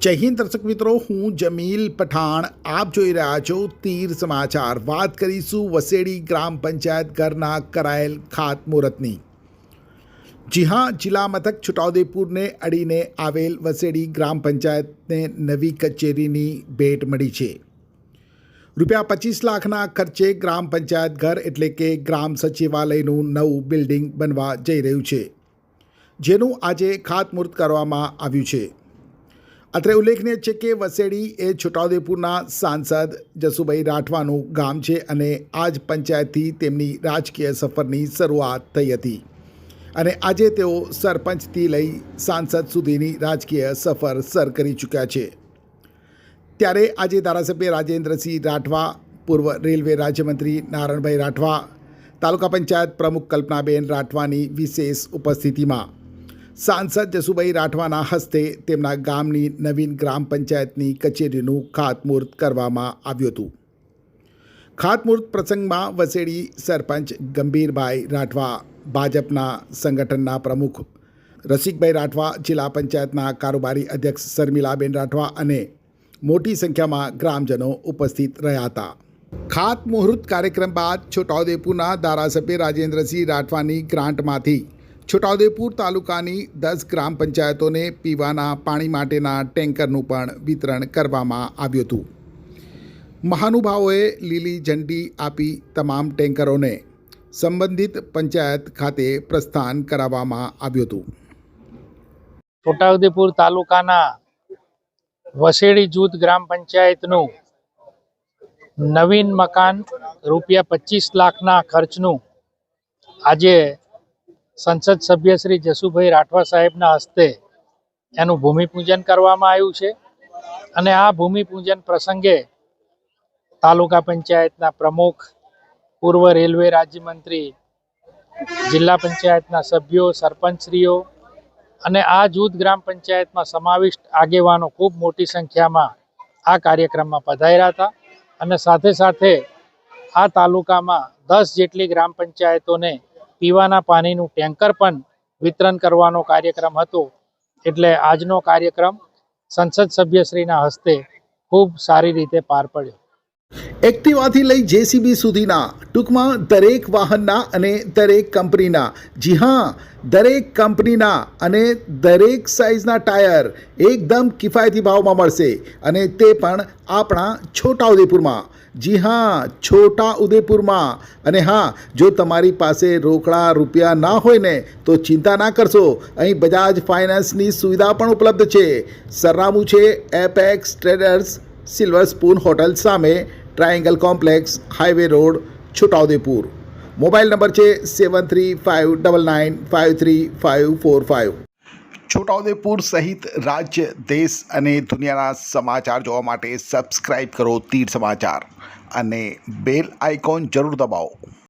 જય હિન્દ દર્શક મિત્રો, હું જમીલ પઠાણ. આપ જોઈ રહ્યા છો તીર સમાચાર. વાત કરીશું વસેડી ગ્રામ પંચાયત ઘરના કરાયેલ ખાતમુહૂર્તની. જી હા, જિલ્લા મથક છોટાઉદેપુરને અડીને આવેલ વસેડી ગ્રામ પંચાયતને નવી કચેરીની ભેટ મળી છે. રૂપિયા 25 લાખના ખર્ચે ગ્રામ પંચાયત ઘર એટલે કે ગ્રામ સચિવાલયનું નવું બિલ્ડિંગ બનવા જઈ રહ્યું છે, જેનું આજે ખાતમુહૂર્ત કરવામાં આવ્યું છે. અત્રે ઉલ્લેખનીય છે કે વસેડી એ છોટાઉદેપુરના સાંસદ જસુભાઈ રાઠવાનું ગામ છે અને આ જ પંચાયતથી તેમની રાજકીય સફરની શરૂઆત થઈ હતી અને આજે તેઓ સરપંચથી લઈ સાંસદ સુધીની રાજકીય સફર સર કરી ચૂક્યા છે. ત્યારે આજે ધારાસભ્ય રાજેન્દ્રસિંહ રાઠવા, પૂર્વ રેલવે રાજ્યમંત્રી નારણભાઈ રાઠવા, તાલુકા પંચાયત પ્રમુખ કલ્પનાબેન રાઠવાની વિશેષ ઉપસ્થિતિમાં સાંસદ જસુભાઈ રાઠવાના હસ્તે તેમના ગામની નવીન ગ્રામ પંચાયતની કચેરીનું ખાતમુહૂર્ત કરવામાં આવ્યું હતું. ખાતમુહૂર્ત પ્રસંગમાં વસેડી સરપંચ ગંભીરભાઈ રાઠવા, ભાજપના સંગઠનના પ્રમુખ રસિકભાઈ રાઠવા, જિલ્લા પંચાયતના કારોબારી અધ્યક્ષ શર્મિલાબેન રાઠવા અને મોટી સંખ્યામાં ગ્રામજનો ઉપસ્થિત રહ્યા હતા. ખાતમુહૂર્ત કાર્યક્રમ બાદ છોટાઉદેપુરના ધારાસભ્ય રાજેન્દ્રસિંહ રાઠવાની ગ્રાન્ટમાંથી છોટાઉદેપુર તાલુકાની 10 ગ્રામ પંચાયતોને પીવાના પાણી માટેના ટેન્કરનું પણ વિતરણ કરવામાં આવ્યું હતું. મહાનુભાવોએ લીલી ઝંડી આપી તમામ ટેન્કરોને સંબંધિત પંચાયત ખાતે પ્રસ્થાન કરાવવામાં આવ્યું હતું. છોટાઉદેપુર તાલુકાના વસેડી જૂથ ગ્રામ પંચાયતનું નવીન મકાન રૂપિયા 25 લાખના ખર્ચનું આજે સંસદ સભ્ય શ્રી જસુભાઈ રાઠવા સાહેબના હસ્તે એનું ભૂમિપૂજન કરવામાં આવ્યું છે અને આ ભૂમિપૂજન પ્રસંગે તાલુકા પંચાયતના પ્રમુખ, પૂર્વ રેલવે રાજ્યમંત્રી, જિલ્લા પંચાયતના સભ્યો, સરપંચશ્રીઓ અને આ જૂથ ગ્રામ પંચાયતમાં સમાવિષ્ટ આગેવાનો ખૂબ મોટી સંખ્યામાં આ કાર્યક્રમમાં પધાર્યા હતા અને સાથે સાથે આ તાલુકામાં 10 જેટલી ગ્રામ પંચાયતોને પીવાના પાણીનું ટેન્કર પણ વિતરણ કરવાનો કાર્યક્રમ હતો. એટલે આજનો કાર્યક્રમ સંસદ સભ્યશ્રીના હસ્તે ખૂબ સારી રીતે પાર પડ્યો. એક્ટિવાથી લઈ જેસીબી સુધીના, ટૂંકમાં દરેક વાહનના અને દરેક કંપનીના, જી હા, દરેક કંપનીના અને દરેક સાઇઝના ટાયર એકદમ કિફાયતી ભાવમાં મળશે અને તે પણ આપણા છોટાઉદેપુરમાં. જી હા, છોટા ઉદેપુરમાં. અને હા, જો તમારી પાસે રોકડા રૂપિયા ના હોય ને તો ચિંતા ના કરશો, અહીં બજાજ ફાઇનાન્સની સુવિધા પણ ઉપલબ્ધ છે. સરનામું છે Apex traders, silver spoon hotel સામે, triangle complex, highway road, Chhota Udaipur. Mobile number છે 7359953545. છોટાઉદેપુર સહિત રાજ્ય, દેશ અને દુનિયાના સમાચાર જોવા માટે સબસ્ક્રાઈબ કરો તીર સમાચાર અને બેલ આઇકોન જરૂર દબાવો.